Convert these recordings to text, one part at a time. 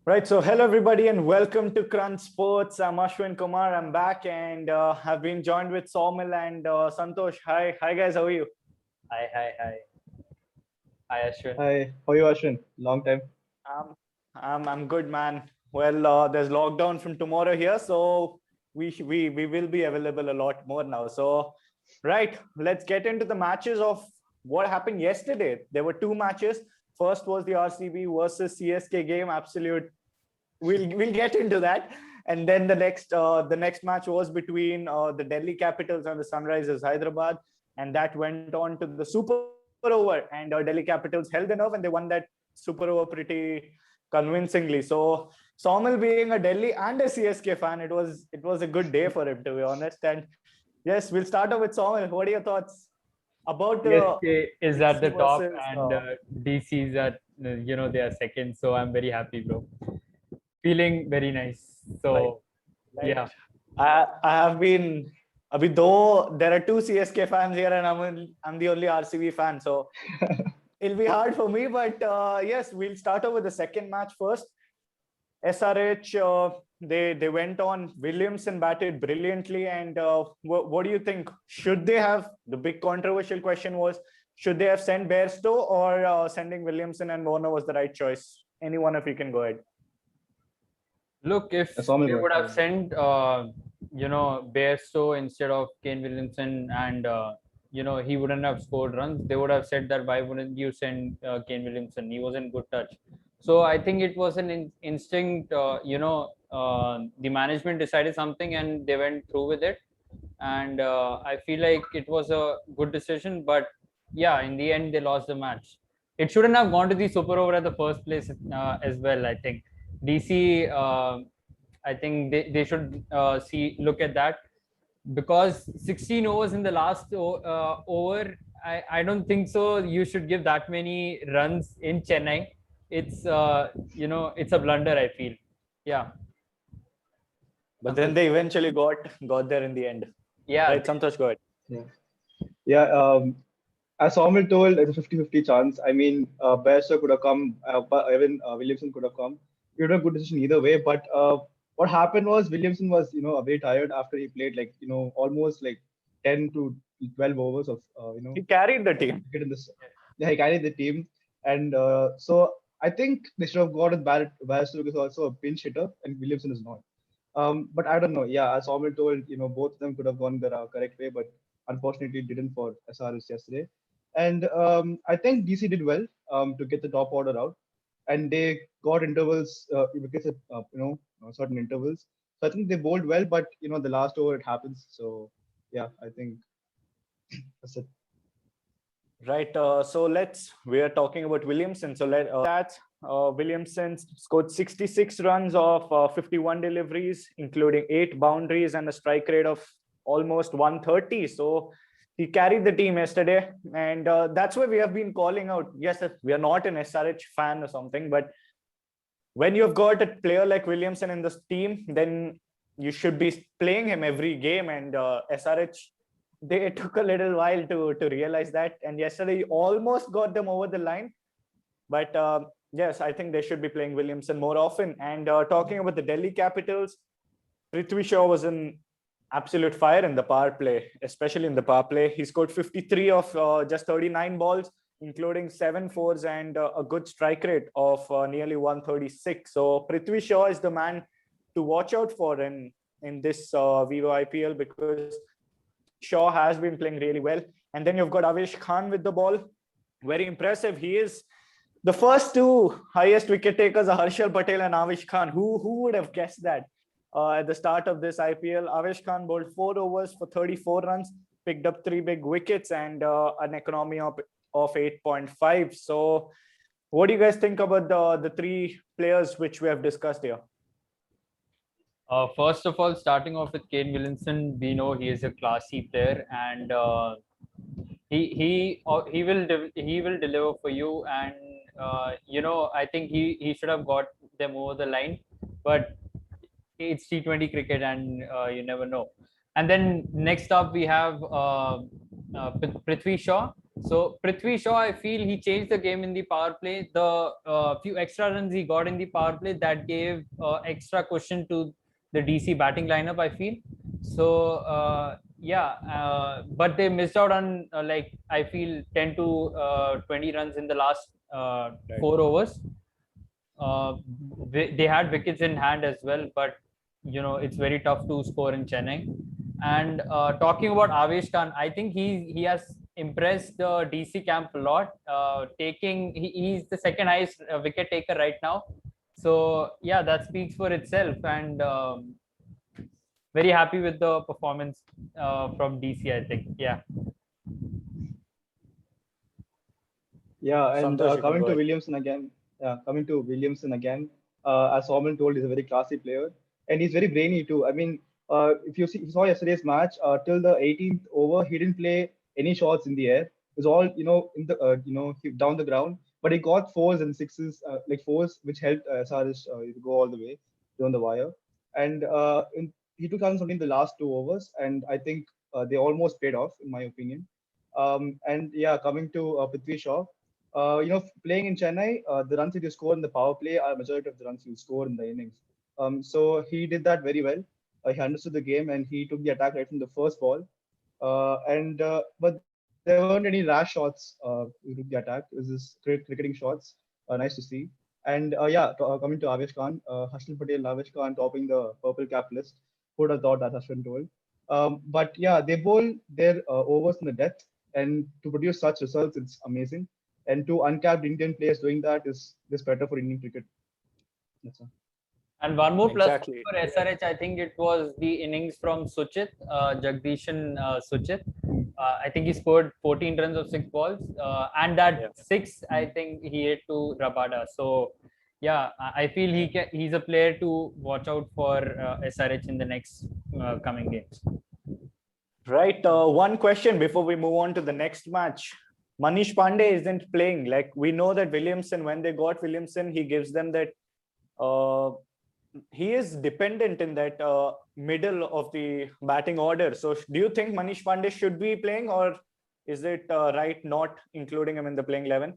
Right. So, hello everybody, and welcome to Crunch Sports. I'm Ashwin Kumar. I'm back, and have been joined with Saumil and Santosh. Hi guys. How are you? Hi, hi, hi. Hi, Ashwin. Hi, how are you, Ashwin? Long time. Um, I'm good, man. Well, there's lockdown from tomorrow here, so we will be available a lot more now. So, right, let's get into the matches of what happened yesterday. There were two matches. First was the RCB versus CSK game. Absolute. We'll get into that. And then the next match was between the Delhi Capitals and the Sunrisers Hyderabad, and that went on to the super over. And Delhi Capitals held the nerve and they won that super over pretty convincingly. So Saumil, being a Delhi and a CSK fan, it was a good day for him, to be honest. And yes, we'll start off with Saumil. What are your thoughts about the CSK is at DC the top versus? and DC is at, they are second. So I'm very happy, bro. Feeling very nice. Right, So, right. yeah. I have been. Though there are two CSK fans here, and I'm the only RCB fan, so it'll be hard for me. But yes, we'll start off with the second match first. SRH, they went on. Williamson batted brilliantly, and what do you think? Should they have? The big controversial question was: should they have sent Bairstow, or sending Williamson and Warner was the right choice? Any one of you can go ahead. Look, if Saumil, they go would ahead. have sent, Bairstow instead of Kane Williamson and, he wouldn't have scored runs, they would have said that why wouldn't you send Kane Williamson? He was in good touch. So I think it was an instinct, the management decided something and they went through with it. And I feel like it was a good decision. But yeah, in the end, they lost the match. It shouldn't have gone to the super over at the first place as well, I think. DC, I think they should look at that because 16 overs in the last over, I don't think so. You should give that many runs in Chennai. It's it's a blunder. I feel, yeah. But then Santosh. they eventually got there in the end. Yeah, Right, Santosh, go ahead. Yeah. Yeah, as Saumil told, it's a 50-50 chance. I mean, Bairstow could have come, but even Williamson could have come. It would have a good decision either way. But what happened was Williamson was, very tired after he played like, almost like 10 to 12 overs of, He carried the team. cricket in this. Yeah, he carried the team. And so I think they should have gotten Bairstow is also a pinch hitter, and Williamson is not. But I don't know. Yeah, as Saumil told, both of them could have gone the correct way, but unfortunately didn't for SRS yesterday. And I think DC did well to get the top order out, and they got intervals because of certain intervals. So I think they bowled well, but the last over it happens. So yeah, I think that's it. Right. So we are talking about Williamson. So Williamson scored 66 runs of 51 deliveries, including 8 boundaries and a strike rate of almost 130. So he carried the team yesterday. And that's why we have been calling out. Yes, we are not an SRH fan or something, but when you've got a player like Williamson in this team, then you should be playing him every game. And SRH, they took a little while to realize that. And yesterday, he almost got them over the line. But yes, I think they should be playing Williamson more often. And talking about the Delhi Capitals, Prithvi Shaw was in absolute fire in the power play, especially in the power play. He scored 53 of just 39 balls, including 7 fours and a good strike rate of nearly 136. So Prithvi Shaw is the man to watch out for in this Vivo IPL because Shaw has been playing really well. And then you've got Avesh Khan with the ball. Very impressive. He is the first two highest wicket takers are Harshal Patel and Avesh Khan. Who would have guessed that? At the start of this IPL, Avesh Khan bowled 4 overs for 34 runs, picked up 3 big wickets and an economy of 8.5. So, what do you guys think about the three players which we have discussed here? First of all, starting off with Kane Williamson, we know he is a classy player, and he will deliver for you. And I think he should have got them over the line, but it's T20 cricket, and you never know. And then next up we have Prithvi Shaw. So Prithvi Shaw, I feel he changed the game in the power play. The few extra runs he got in the power play that gave extra cushion to the DC batting lineup, I feel. So but they missed out on like I feel 10 to 20 runs in the last Right. 4 overs. They had wickets in hand as well, but it's very tough to score in Chennai. And talking about Avesh Khan, I think he has impressed the DC camp a lot. He's the second highest wicket taker right now. So yeah, that speaks for itself. And very happy with the performance from DC. I think Yeah, and Santosh, you can coming go to ahead. Williamson again. As Soman told, he's a very classy player, and he's very brainy too. I mean, if you saw yesterday's match, till the 18th over, he didn't play any shots in the air. It was all in the down the ground, but he got fours and sixes, like fours, which helped SRS go all the way down the wire. And he took runs only in the last 2 overs, and I think they almost paid off, in my opinion. And yeah, coming to Prithvi Shaw, playing in Chennai, the runs that you score in the power play are majority of the runs you score in the innings. So he did that very well. He understood the game and he took the attack right from the first ball. But there weren't any rash shots to the attack. It was just cricketing shots. Nice to see. And coming to Avesh Khan, Harshal Patel and Avesh Khan topping the purple cap list. Who would have thought that, Ashwin told? But yeah, they bowl their overs in the depth, and to produce such results, it's amazing. And two uncapped Indian players doing that is just better for Indian cricket. That's all. And one more plus Exactly. for SRH, I think it was the innings from Suchit, Jagdishan Suchit. I think he scored 14 runs of 6 balls, and that Yeah. 6, I think he hit to Rabada. So yeah, I feel he's a player to watch out for SRH in the next coming games. Right. One question before we move on to the next match. Manish Pandey isn't playing. Like we know that Williamson, when they got Williamson, he gives them that. He is dependent in that middle of the batting order. So do you think Manish Pandey should be playing, or is it right not including him in the playing 11?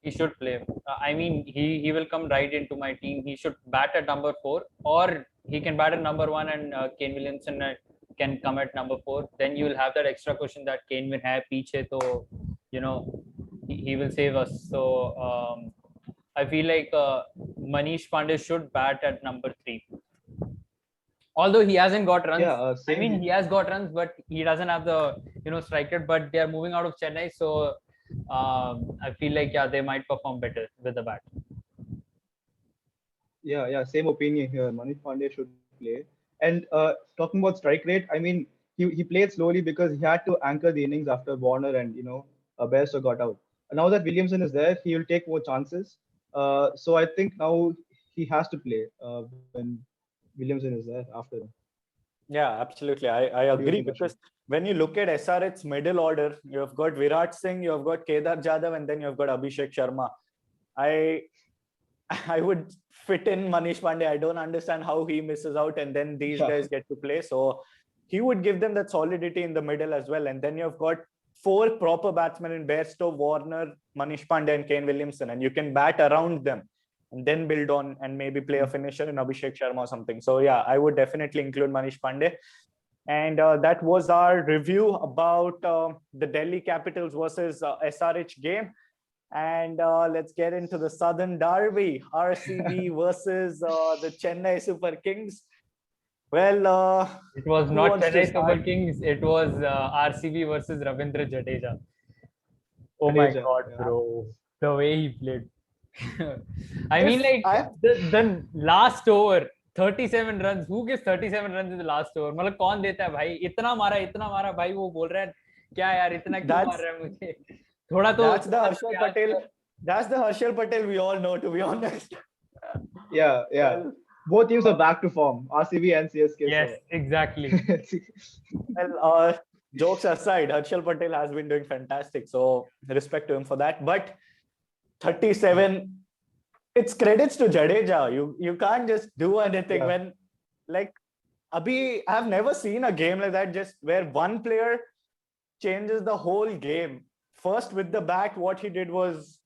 He should play. I mean, he will come right into my team. He should bat at number 4, or he can bat at number 1, and Kane Williamson can come at number 4. Then you will have that extra question that Kane will have piche, so he will save us. So I feel like Manish Pandey should bat at number 3. Although he hasn't got runs. Yeah, I mean, he has got runs, but he doesn't have the strike rate. But they are moving out of Chennai, so I feel like they might perform better with the bat. Yeah, same opinion here. Manish Pandey should play. And talking about strike rate, I mean, he played slowly because he had to anchor the innings after Warner and Bairstow got out. And now that Williamson is there, he will take more chances. So I think now he has to play when Williamson is there after him. Yeah, absolutely. I agree, because when you look at SRH's middle order, you have got Virat Singh, you have got Kedar Jadhav, and then you have got Abhishek Sharma. I would fit in Manish Pandey. I don't understand how he misses out, and then these guys get to play. So he would give them that solidity in the middle as well. And then you've got 4 proper batsmen in Bairstow, Warner, Manish Pandey, and Kane Williamson, and you can bat around them and then build on and maybe play a finisher in Abhishek Sharma or something. So yeah, I would definitely include Manish Pandey. And that was our review about the Delhi Capitals versus SRH game. And let's get into the Southern Derby, RCB versus the Chennai Super Kings. Well, it was not Chennai Super Kings. It was RCB versus Ravindra Jadeja. Oh my God, bro. The way he played. I mean, like, the last over, 37 runs. Who gives 37 runs in the last over? मतलब कौन देता है भाई? इतना मारा भाई, वो बोल रहा है क्या यार इतना क्यों मार रहा है मुझे? थोड़ा तो that's the Harshal Patel. That's the Harshal Patel we all know, to be honest. Yeah. Well, both teams are back to form, RCB and CSK. Yes, so. Exactly. Well, jokes aside, Harshal Patel has been doing fantastic. So respect to him for that. But 37, it's credits to Jadeja. You can't just do anything when, like, I've never seen a game like that, just where one player changes the whole game first with the bat, what he did was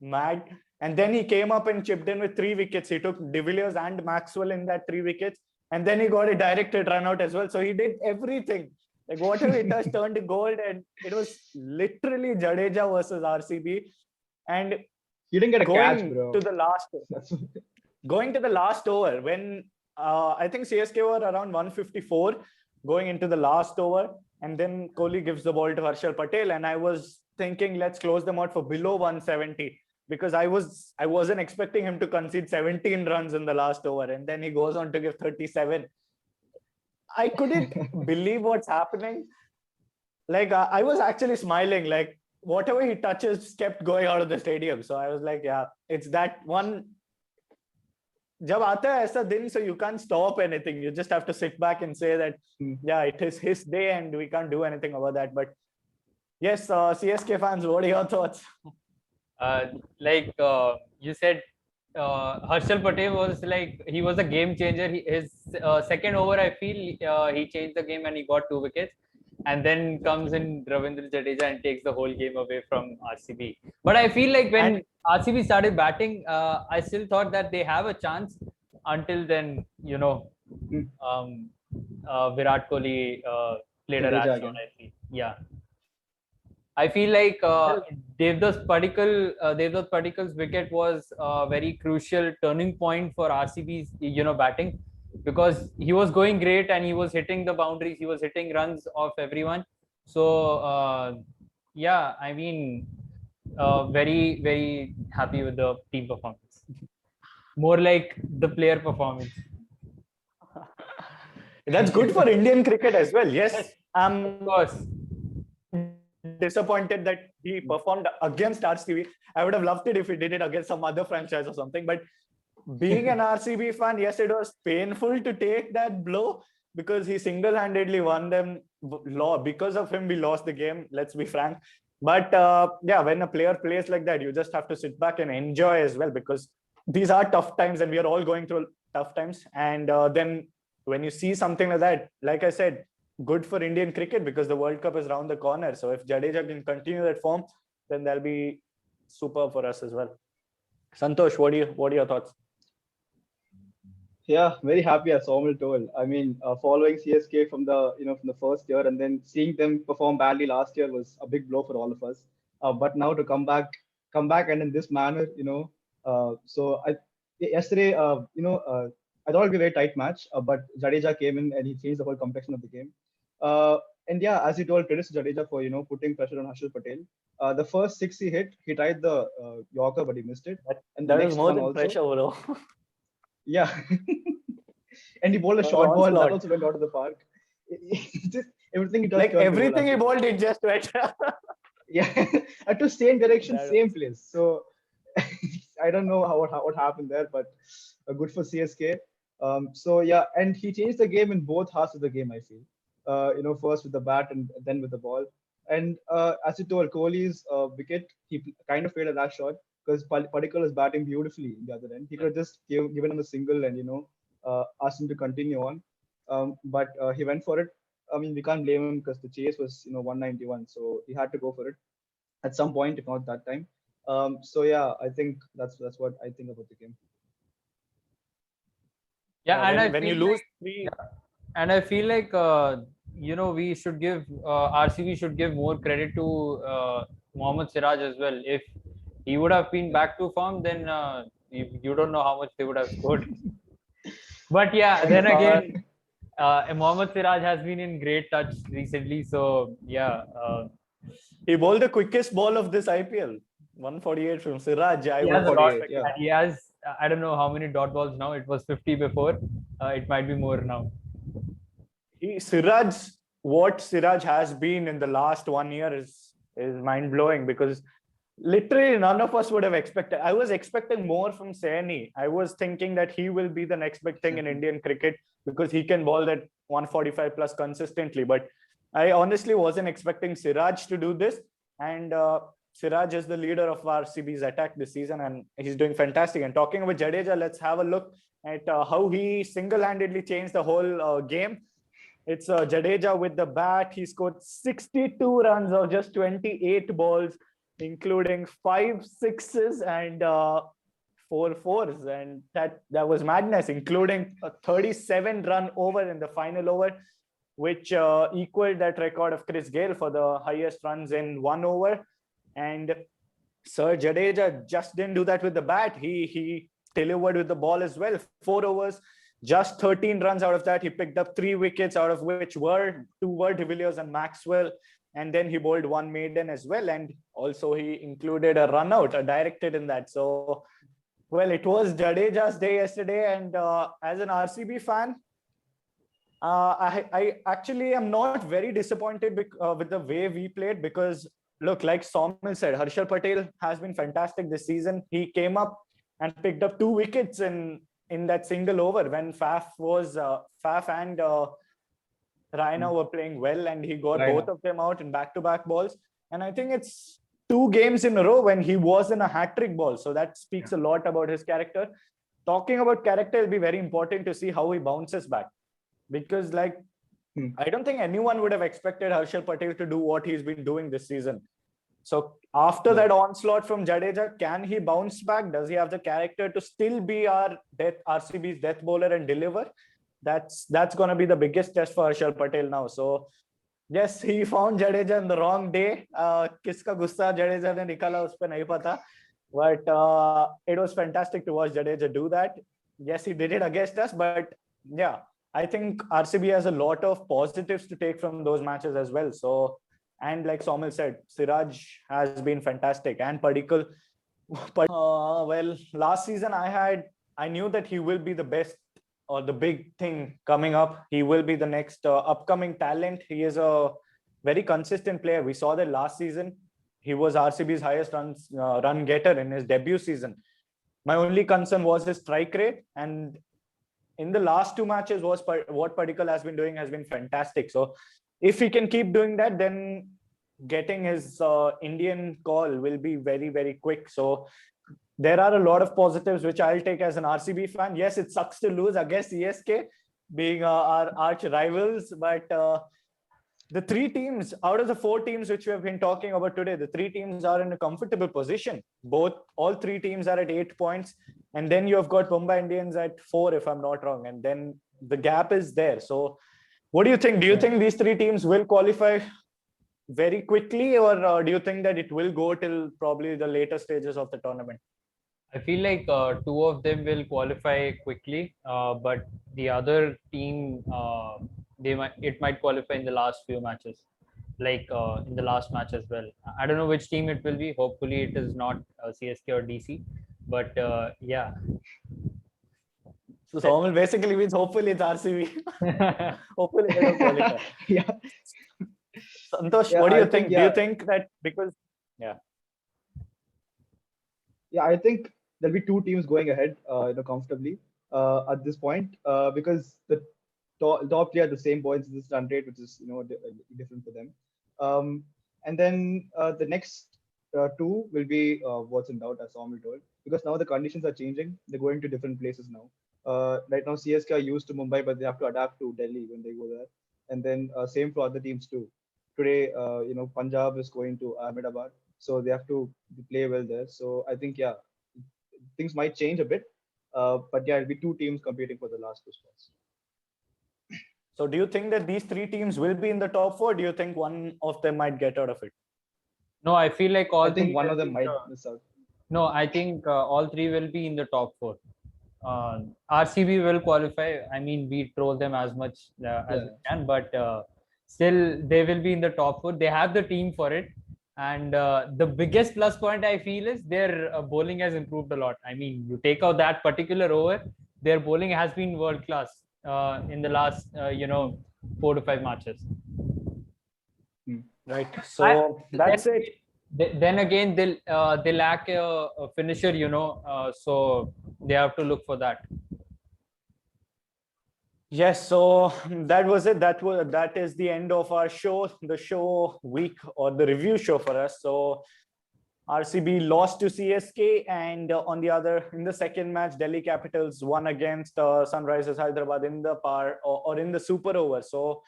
mad. And then he came up and chipped in with 3 wickets. He took De Villiers and Maxwell in that 3 wickets. And then he got a directed run out as well. So he did everything. Like whatever he touched turned to gold. And it was literally Jadeja versus RCB. And He didn't get a catch, going bro. to the last That's going to the last over when I think CSK were around 154 going into the last over, and then Kohli gives the ball to Harshal Patel, and I was thinking let's close them out for below 170 because I wasn't expecting him to concede 17 runs in the last over, and then he goes on to give 37. I couldn't believe what's happening. Like I was actually smiling, like whatever he touches kept going out of the stadium. So I was like, yeah, it's that one. जब आता है ऐसा दिन, so you can't stop anything. You just have to sit back and say that, yeah, it is his day and we can't do anything about that. But yes, CSK fans, what are your thoughts? You said, Harshal Patel was like, he was a game changer. His second over, I feel he changed the game and he got 2 wickets. And then comes in Ravindra Jadeja and takes the whole game away from RCB. But I feel like when RCB started batting, I still thought that they have a chance. Until then, Virat Kohli played a rat shot, I feel. Yeah. I feel like Devdutt Padikkal's wicket was a very crucial turning point for RCB's, batting, because he was going great and he was hitting the boundaries, he was hitting runs off everyone. So yeah, I mean, very, very happy with the team performance. More like the player performance. That's good for Indian cricket as well. Yes, of course. Disappointed that he performed against RCB. I would have loved it if he did it against some other franchise or something. But being an RCB fan, yes, it was painful to take that blow because he single-handedly won them. Because of him, we lost the game. Let's be frank. But yeah, when a player plays like that, you just have to sit back and enjoy as well, because these are tough times and we are all going through tough times. And then when you see something like that, like I said, good for Indian cricket because the World Cup is around the corner. So if Jadeja can continue that form, then that'll be super for us as well. Santosh, what are your thoughts? Yeah, very happy as Saumil told. I mean, following CSK from the first year and then seeing them perform badly last year was a big blow for all of us. But now to come back and in this manner, so yesterday, I thought it'd be a very tight match, but Jadeja came in and he changed the whole complexion of the game. And yeah, as you told, credit to Jadeja for putting pressure on Harshal Patel. The first 6 he hit, he tried the Yorker, but he missed it. And that was more than pressure, bro. Yeah. And he bowled a short ball that also went out of the park. Just everything he does. Like everything he bowled, it just went. Yeah, at the same direction, same place. So I don't know what happened there, but good for CSK. So yeah, and he changed the game in both halves of the game, I feel. First with the bat and then with the ball. And as you told, Kohli's wicket, he kind of failed at that shot because Padikkal is batting beautifully in the other end. He could have just given him a single and asked him to continue on. But he went for it. I mean, we can't blame him because the chase was 191, so he had to go for it at some point, if not that time. So yeah, I think that's what I think about the game. Yeah, and when you lose, and I feel like we should give RCB should give more credit to Mohammad Siraj as well. If he would have been back to form, then you don't know how much they would have scored. But yeah, then again, Mohammad Siraj has been in great touch recently. So yeah, he bowled the quickest ball of this IPL, 148 from Siraj. He has, I don't know how many dot balls now. It was 50 before. It might be more now. What Siraj has been in the last 1 year is mind blowing, because literally none of us would have expected. I was expecting more from Saini. I was thinking that he will be the next big thing in Indian cricket because he can bowl that 145 plus consistently. But I honestly wasn't expecting Siraj to do this. And Siraj is the leader of RCB's attack this season, and he's doing fantastic. And talking about Jadeja, let's have a look at how he single-handedly changed the whole game. It's Jadeja with the bat. He scored 62 runs of just 28 balls, including 5 sixes and 4 fours. And that was madness, including a 37-run over in the final over, which equaled that record of Chris Gayle for the highest runs in 1 over. And Sir Jadeja just didn't do that with the bat. He delivered with the ball as well. 4 overs, just 13 runs out of that. He picked up 3 wickets, out of which 2 were De Villiers and Maxwell. And then he bowled 1 maiden as well. And also he included a run out, a directed in that. So, well, it was Jadeja's day yesterday. And as an RCB fan, I actually am not very disappointed with the way we played, because look, like Saumil said, Harshal Patel has been fantastic this season. He came up and picked up 2 wickets in that single over when Faf and Raina were playing well, and he got both of them out in back-to-back balls. And I think it's 2 games in a row when he was in a hat-trick ball. So that speaks a lot about his character. Talking about character, it'll be very important to see how he bounces back. Because I don't think anyone would have expected Harshal Patel to do what he's been doing this season. So after that onslaught from Jadeja, can he bounce back? Does he have the character to still be RCB's death bowler and deliver? That's going to be the biggest test for Harshal Patel now. So yes, he found Jadeja on the wrong day. Kiska gussa Jadeja ne nikala us pe nahi pata. But it was fantastic to watch Jadeja do that. Yes, he did it against us, but yeah, I think RCB has a lot of positives to take from those matches as well. So, and like Saumil said, Siraj has been fantastic, and Padikkal. Well, last season I knew that he will be the best or the big thing coming up. He will be the next upcoming talent. He is a very consistent player. We saw that last season. He was RCB's highest run getter in his debut season. My only concern was his strike rate, and in the last 2 matches, what Padikkal has been doing has been fantastic. So if he can keep doing that, then getting his Indian call will be very, very quick. So there are a lot of positives which I'll take as an RCB fan. Yes, it sucks to lose against CSK, being our arch rivals, but the 3 teams out of the 4 teams which we have been talking about today, the 3 teams are in a comfortable position. All 3 teams are at 8 points. And then you have got Mumbai Indians at 4, if I'm not wrong. And then the gap is there. So what do you think? Do you think these 3 teams will qualify very quickly, or do you think that it will go till probably the later stages of the tournament? I feel like 2 of them will qualify quickly, but the other team, it might qualify in the last few matches, like in the last match as well. I don't know which team it will be. Hopefully, it is not CSK or DC. But yeah. So Saumil basically means hopefully it's RCB. Hopefully they don't qualify. Yeah. Santosh, what do you think? Do you think that because I think there'll be 2 teams going ahead, comfortably at this point, because the top 3 are the same points in this run rate, which is different for them. And then the next 2 will be what's in doubt, as Saumil told, because now the conditions are changing. They're going to different places now. Right now, CSK are used to Mumbai, but they have to adapt to Delhi when they go there. And then same for other teams too. Today, Punjab is going to Ahmedabad, so they have to play well there. So I think, things might change a bit. But it'll be 2 teams competing for the last 2 spots. So do you think that these 3 teams will be in the top 4? Do you think one of them might get out of it? No, I feel like I think one of them might miss out. No, I think all 3 will be in the top 4. RCB will qualify. I mean, we troll them as much as we can, but still they will be in the top 4. They have the team for it. And the biggest plus point I feel is their bowling has improved a lot. I mean, you take out that particular over, their bowling has been world class in the last 4 to 5 matches. Right. So that's it. Then again, they lack a finisher, so they have to look for that. Yes, so that was it. That is the end of our show, the show week or the review show for us. So RCB lost to CSK, and in the second match, Delhi Capitals won against Sunrisers Hyderabad in the or in the super over. So,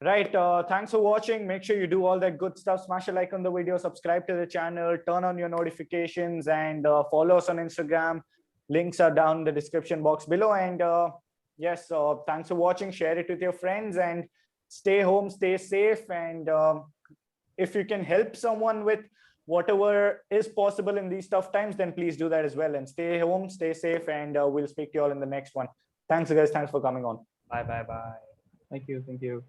right, thanks for watching. Make sure you do all that good stuff. Smash a like on the video, subscribe to the channel, turn on your notifications, and follow us on Instagram. Links are down in the description box below. And yes, thanks for watching. Share it with your friends and stay home, stay safe. And if you can help someone with whatever is possible in these tough times, then please do that as well. And stay home, stay safe, and we'll speak to you all in the next one. Thanks, guys. Thanks for coming on. Bye, bye, bye. Thank you.